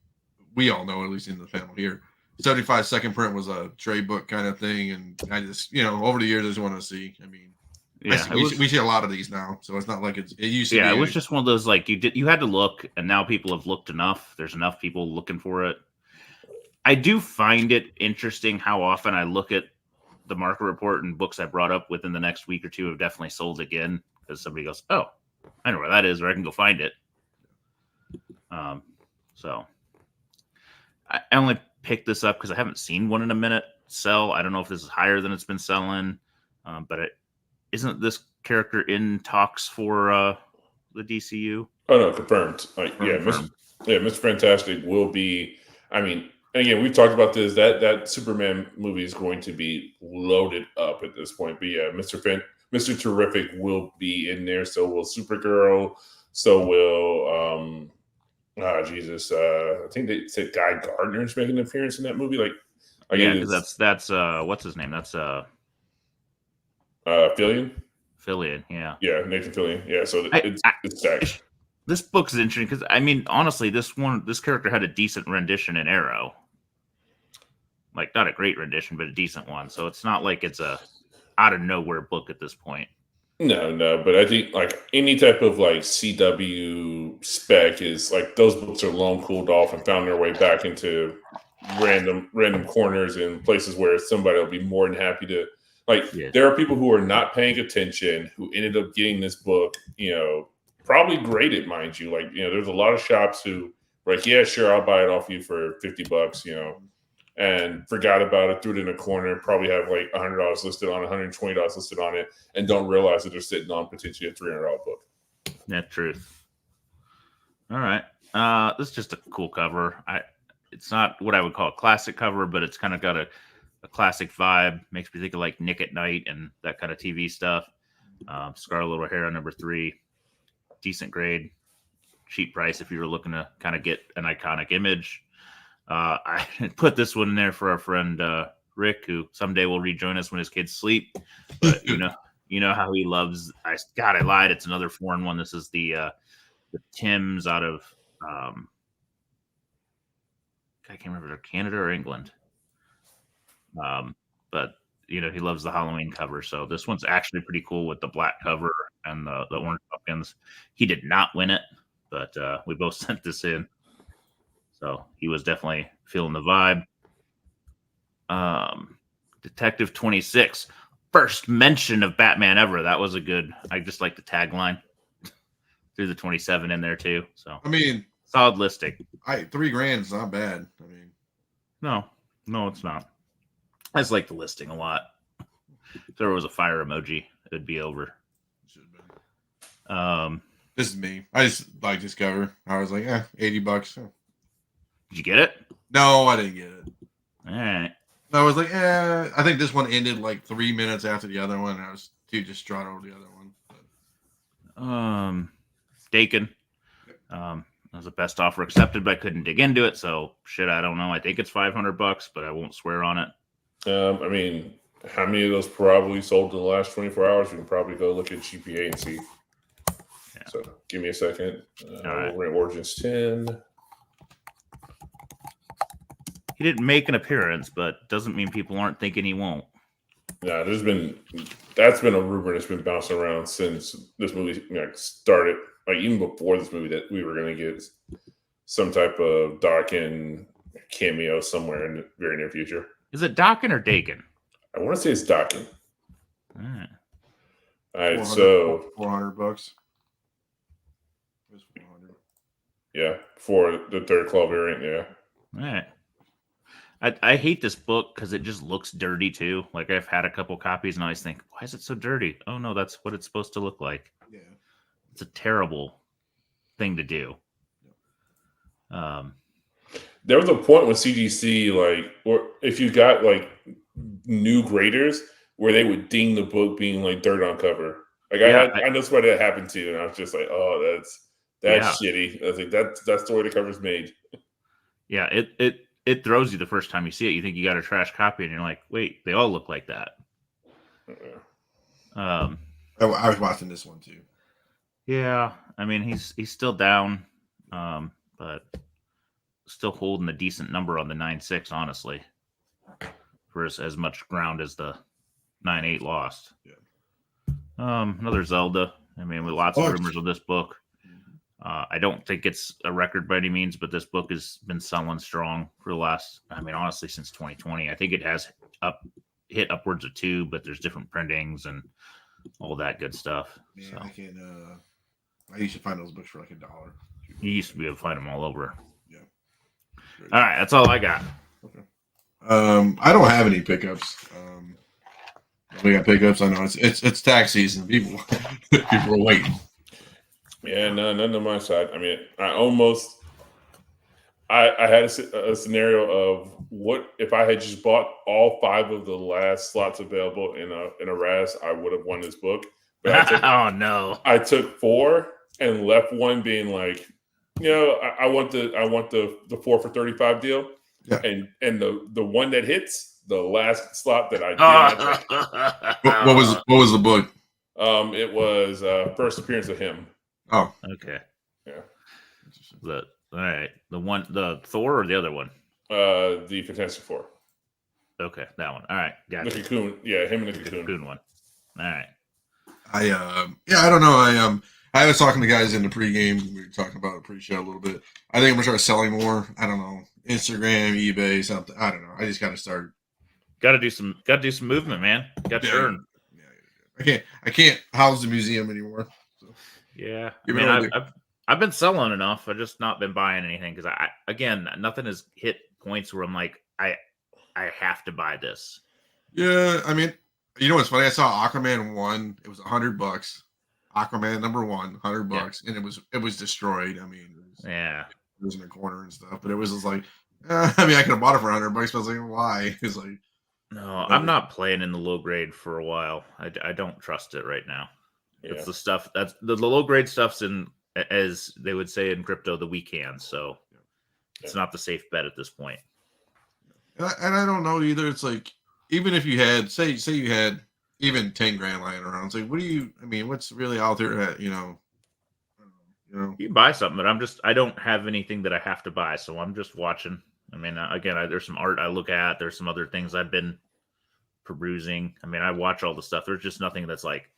we all know, at least in the panel here, 75 second print was a trade book kind of thing, and I just, you know, over the years, I just want to see. I mean, Yeah, we see a lot of these now, so it's not like it used to. Yeah, be it was just one of those, like, you had to look, and now people have looked enough. There's enough people looking for it. I do find it interesting how often I look at the market report, and books I brought up within the next week or two have definitely sold again, because somebody goes, "Oh, I know where that is," or I can go find it. So I only pick this up because I haven't seen one in a minute sell. I don't know if this is higher than it's been selling, but isn't this character in talks for the DCU? Oh no, confirmed. Confirmed. Mr. Fantastic will be. I mean, again, we've talked about this. That Superman movie is going to be loaded up at this point. But yeah, Mr. Terrific will be in there. So will Supergirl. So will Jesus. I think they said Guy Gardner's making an appearance in that movie. Yeah, because that's what's his name? That's Fillion. Fillion. Yeah. Yeah, Nathan Fillion. Yeah, so it's stacked. This book is interesting because I mean, honestly, this character had a decent rendition in Arrow. Like not a great rendition, but a decent one. So it's not like it's a out of nowhere book at this point. No, but I think like any type of like CW spec is like those books are long cooled off and found their way back into random corners and places where somebody will be more than happy to There are people who are not paying attention who ended up getting this book, probably graded, mind you. There's a lot of shops who were like, yeah, sure, I'll buy it off you for $50, and forgot about it, threw it in a corner, probably have like $100 listed on it, $120 listed on it, and don't realize that they're sitting on potentially a $300 book. That's truth. All right. This is just a cool cover. It's not what I would call a classic cover, but it's kind of got a classic vibe. Makes me think of like Nick at Night and that kind of TV stuff. Scarlet O'Hara number 3. Decent grade. Cheap price if you were looking to kind of get an iconic image. I put this one in there for our friend Rick, who someday will rejoin us when his kids sleep. But you know how he loves. I lied. It's another foreign one. This is the Tims out of I can't remember if they're Canada or England. But he loves the Halloween cover. So this one's actually pretty cool with the black cover and the orange pumpkins. He did not win it, but we both sent this in. So he was definitely feeling the vibe. Detective 26. First mention of Batman ever. That was a good. I just like the tagline. Threw the 27 in there too. So I mean, solid listing. $3,000 is not bad. I mean, no, it's not. I just like the listing a lot. If there was a fire emoji, it'd be over. This is me. I just like this cover. I was like, $80. Did you get it? No, I didn't get it. All right. I was like, I think this one ended like 3 minutes after the other one. I was too distraught over the other one. Dakin. That was the best offer accepted, but I couldn't dig into it. So I don't know. I think it's $500, but I won't swear on it. I mean, how many of those probably sold in the last 24 hours? We can probably go look at GPA and see. Yeah. So give me a second. All right. We're at Origins 10. He didn't make an appearance, but doesn't mean people aren't thinking he won't. No, that's been a rumor that's been bouncing around since this movie started. Like even before this movie, that we were going to get some type of Dakin cameo somewhere in the very near future. Is it Dakin or Dakin? I want to say it's Dakin. All right. All right, so $400. Yeah, for the third claw variant, yeah. All right. I hate this book because it just looks dirty too. Like I've had a couple copies and I always think, why is it so dirty? Oh no, that's what it's supposed to look like. Yeah. It's a terrible thing to do. There was a point with CGC, or if you got new graders, where they would ding the book being like dirt on cover. I know somebody that happened to, and I was just like, oh, that's shitty. I was like, that's the way the cover's made. Yeah, it throws you the first time you see it. You think you got a trash copy, and you're like, wait, they all look like that. I was watching this one too. Yeah, I mean he's still down, but still holding a decent number on the 9.6, honestly, for as much ground as the 9.8 lost. Yeah. Another Zelda. I mean, with lots of rumors of this book. I don't think it's a record by any means, but this book has been selling strong for the last, honestly, since 2020. I think it has hit upwards of 2, but there's different printings and all that good stuff. Man, so. I used to find those books for like $1. You used to be able to find them all over. Yeah. All right, that's all I got. I don't have any pickups. We got pickups. I know it's tax season. People are waiting. Yeah, no, none on my side. I mean, I had a scenario of what if I had just bought all 5 of the last slots available in a RAS, I would have won this book. But Oh no! I took 4 and left one being like, I want the 4 for 35 deal. Yeah. And the one that hits the last slot that I did not take. What was the book? It was first appearance of him. Oh, okay. Yeah. All right. The Thor or the other one? The Fantastic Four. Okay, that one. All right, The gotcha. cocoon. Yeah, him and the The cocoon. cocoon one. All right. I don't know. I was talking to guys in the pregame. We were talking about it pre-show a little bit. I think I'm gonna start selling more. I don't know, Instagram, eBay, something. I don't know. I just gotta start. Got to do some movement, man. Got to earn. Yeah, I can't house the museum anymore. So. Yeah, Give I it mean, I've been selling enough. I've just not been buying anything because again, nothing has hit points where I'm like, I have to buy this. Yeah, I mean, you know what's funny? I saw Aquaman 1. It was $100. Aquaman number 1, $100, and it was destroyed. I mean, it was in the corner and stuff, but it was just like, I mean, I could have bought it for $100, but I was like, why? It's like, no, I'm not playing in the low grade for a while. I don't trust it right now. Yeah. It's the stuff that's the low grade stuff's in, as they would say in crypto, the weak hands. So it's not the safe bet at this point. And I don't know either. It's like, even if you had, say you had even 10 grand lying around, it's like, what's really out there that, you can buy something, but I don't have anything that I have to buy. So I'm just watching. I mean, again, there's some art I look at. There's some other things I've been perusing. I mean, I watch all the stuff. There's just nothing that's like,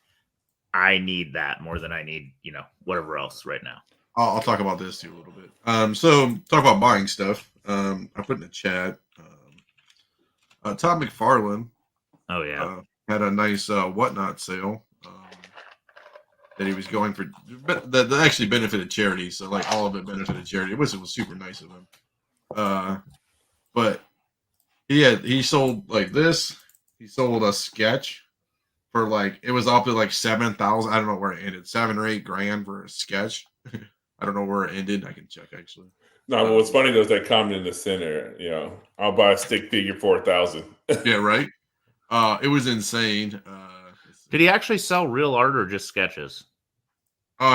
I need that more than I need, whatever else right now. I'll talk about this too a little bit. So talk about buying stuff. I put in the chat. Todd McFarlane. Oh yeah. Had a nice whatnot sale that he was going for. That actually benefited charity. So like all of it benefited charity. It was super nice of him. But he sold like this. He sold a sketch for like, it was up to like 7,000. I don't know where it ended. 7 or 8 grand for a sketch. I don't know where it ended. I can check actually. No, but what's funny though is that comment in the center. I'll buy a stick figure for 1,000. Yeah, right. It was insane. Did he actually sell real art or just sketches?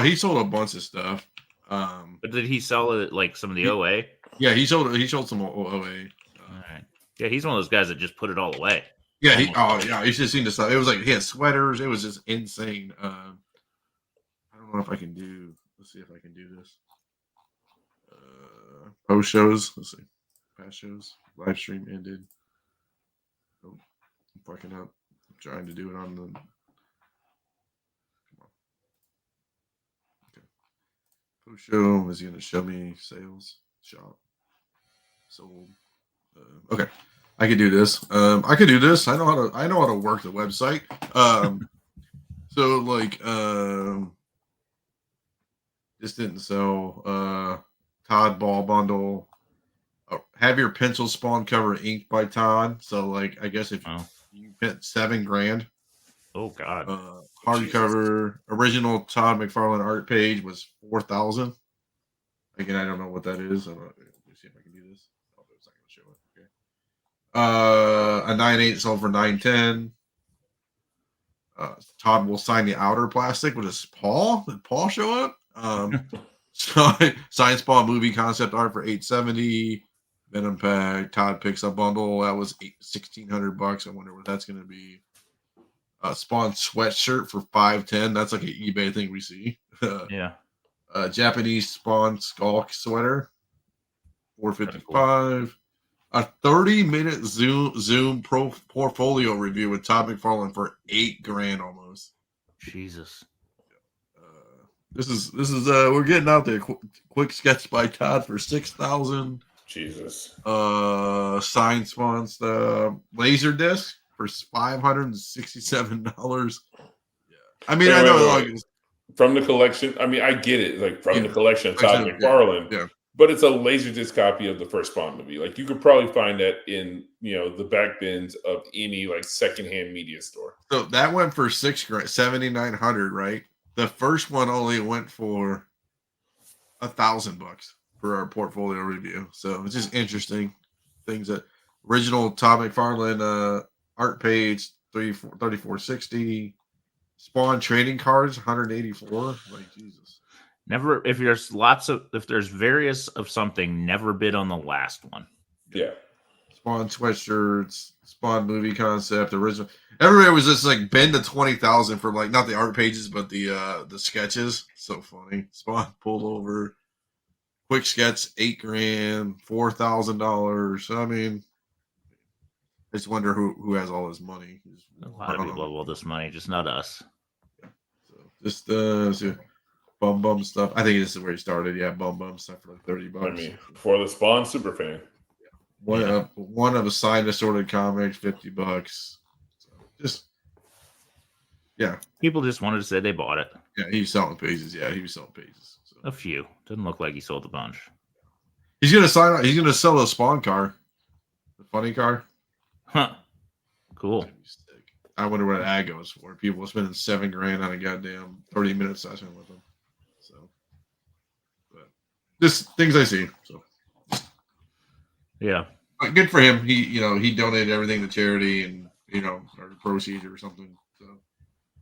He sold a bunch of stuff. But did he sell it like some of the OA? Yeah, he sold some OA. All right. Yeah, he's one of those guys that just put it all away. Yeah, he's just seen the stuff. It was like he had sweaters. It was just insane. I don't know if I can do. Let's see if I can do this. Post shows. Let's see. Past shows. Live stream ended. Oh, I'm fucking up. I'm trying to do it on the. Come on. Okay. Post show is going to show me sales shop sold. Okay. I could do this. I could do this. I know how to work the website. So like this didn't sell. Todd Ball Bundle. Have your pencil spawn cover inked by Todd. So like I guess if you hit 7 grand. Oh God. Hardcover original Todd McFarlane art page was 4,000. Again, I don't know what that is. Let me see if I can do this. Oh, it's not gonna show it. Okay. A 9.8 sold for 9.10. Todd will sign the outer plastic. What is Paul? Did Paul show up? Science Ball movie concept art for 870. Venom pack. Todd picks up bundle. That was $1,600. I wonder what that's going to be. Spawn sweatshirt for 510. That's like an eBay thing we see. Yeah. Japanese Spawn skull sweater. 455. A 30-minute Zoom portfolio review with Todd McFarlane for 8 grand almost. Jesus. This is we're getting out there. Quick sketch by Todd for 6,000. Jesus. Signed Spawn stuff. Laser disc for $567. Yeah. I mean, I know like from the collection. I mean, I get it. Like from the collection of Todd McFarlane. Yeah. but it's a laserdisc copy of the first Spawn movie. Like you could probably find that in the back bins of any like secondhand media store. So that went for $6,000, 7,900, right? The first one only went for $1,000 for our portfolio review. So it's just interesting things that original Todd McFarlane art page 3460, Spawn trading cards 184. Like Jesus. Never if there's various of something, never bid on the last one. Yeah. Spawn sweatshirts, Spawn movie concept, original. Everybody was just like bend to 20,000 for like not the art pages, but the sketches. So funny. Spawn pulled over. Quick sketch, $8,000, $4,000. I mean, I just wonder who has all this money. A lot of people have all this money, just not us. So just bum stuff. I think this is where he started. Yeah, bum stuff for like $30. I mean, for the Spawn superfan. One of a signed assorted comics, $50. So just people just wanted to say they bought it. Yeah, he was selling pages. Yeah, he was selling pages. So. A few. Doesn't look like he sold a bunch. He's gonna sign. He's gonna sell a Spawn car, the funny car. Huh. Cool. I wonder what that goes for. People are spending $7,000 on a goddamn 30-minute session with him. So, but just things I see. So. Yeah. But good for him. He donated everything to charity and or proceeds or something. So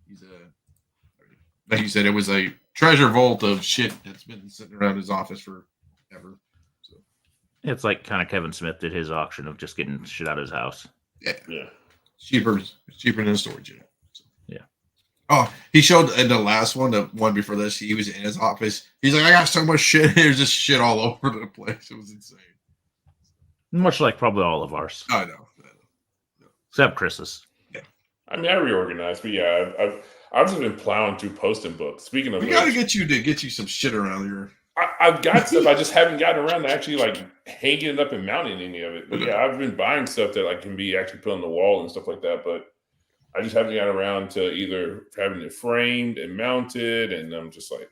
he's like you said, it was a treasure vault of shit that's been sitting around his office forever. So it's like kind of Kevin Smith did his auction of just getting shit out of his house. Yeah. It's cheaper than a storage unit. So. Yeah. Oh, he showed in the last one, the one before this, he was in his office. He's like, I got so much shit. There's just shit all over the place. It was insane. Much like probably all of ours. I know. Except Chris's. Yeah. I mean, I reorganized, but yeah, I've just been plowing through posting books. Speaking of, we got to get you some shit around here. I've got stuff. I just haven't gotten around to actually like hanging it up and mounting any of it. But yeah, I've been buying stuff that like can be actually put on the wall and stuff like that. But I just haven't gotten around to either having it framed and mounted. And I'm just like,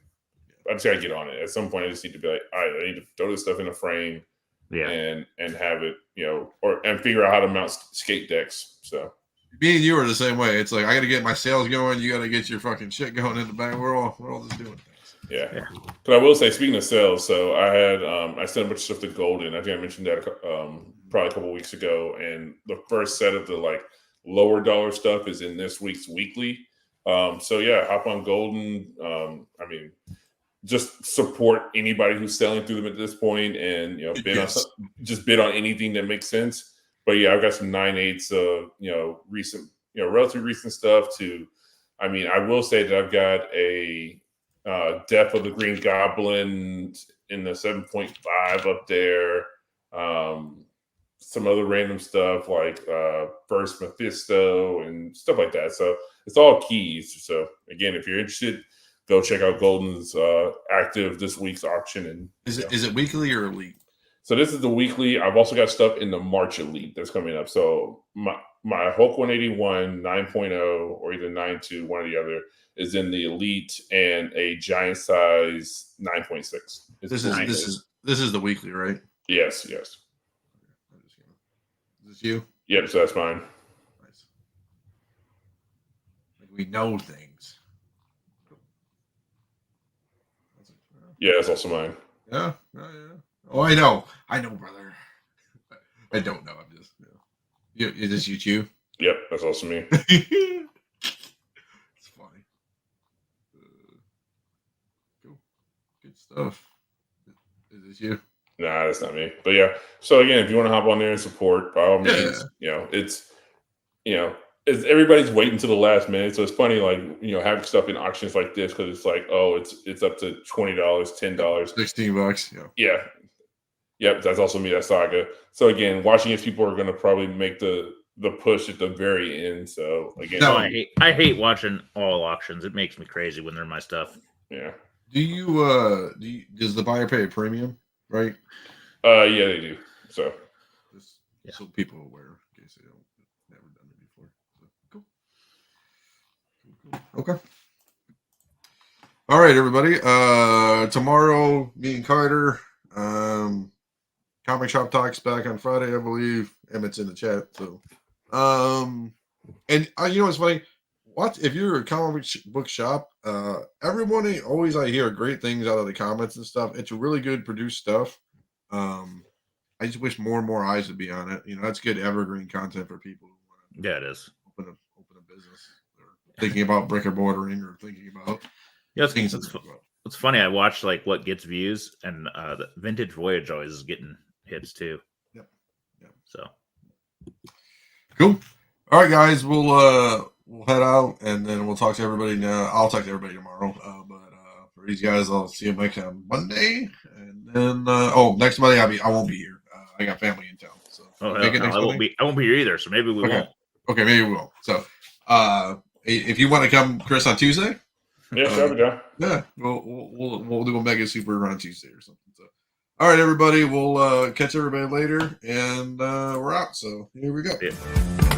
I just gotta get on it. At some point, I just need to be like, all right, I need to throw this stuff in a frame. Yeah, and have it, and figure out how to mount skate decks. So me and you are the same way. It's like I got to get my sales going. You got to get your fucking shit going in the back. We're all just doing things. Yeah. But I will say, speaking of sales, so I had I sent a bunch of stuff to Golden. I think I mentioned that probably a couple weeks ago. And the first set of the like lower dollar stuff is in this week's weekly. So yeah, hop on Golden. I mean, just support anybody who's selling through them at this point, and bid on anything that makes sense. But yeah, I've got some 9/8 of recent, relatively recent stuff to. I mean, I will say that I've got a Death of the Green Goblin in the 7.5 up there. Some other random stuff like First Mephisto and stuff like that. So it's all keys. So again, if you're interested, go check out Golden's active this week's auction. And is it weekly or elite? So this is the weekly. I've also got stuff in the March elite that's coming up. So my Hulk 181 9.0 or either 9.2, one or the other, is in the elite, and a giant size 9.6. This is the weekly, right? Yes. Is this you? Yep. So that's mine. Nice. Like we know things. Yeah, that's also mine. Yeah. Oh, I know, brother. I don't know. I'm just. Is this you? Yep, that's also me. It's funny. Cool. Good stuff. Is this you? Nah, that's not me. But yeah. So again, if you want to hop on there and support, by all means, it's everybody's waiting to the last minute. So it's funny, like, having stuff in auctions like this, because it's like, oh, it's up to $20, $10, $16. Yeah. Yep, that's also me, that Saga. So again, watching if people are going to probably make the push at the very end. So again, no, I hate watching all auctions. It makes me crazy when they're my stuff. Yeah. Does the buyer pay a premium? Right. Yeah, they do. So so people are aware in case they don't never done it before. So, cool. Okay. All right, everybody. Tomorrow, me and Carter. Comic Shop Talks back on Friday, I believe. Emmett's in the chat. So, and you know what's funny? If you're a comic book shop, everyone always I hear great things out of the comments and stuff. It's really good produced stuff. I just wish more and more eyes would be on it. You know, that's good evergreen content for people who want to Yeah, it is. open a business or thinking about brick or mortaring or thinking about things. It's funny. I watched like what gets views, and the Vintage Voyage always is getting hits too. Yep. So cool. All right, guys, we'll head out and then we'll talk to everybody. I'll talk to everybody tomorrow. But for these guys, I'll see you back on Monday, and then next Monday I won't be here. I got family in town, so I won't be here either. So maybe we won't. Okay, maybe we won't. So if you want to come, Chris, on Tuesday. Yeah, sure, we go. Yeah, we'll do a mega super on Tuesday or something. So, all right, everybody, we'll catch everybody later, and we're out. So here we go. Yeah.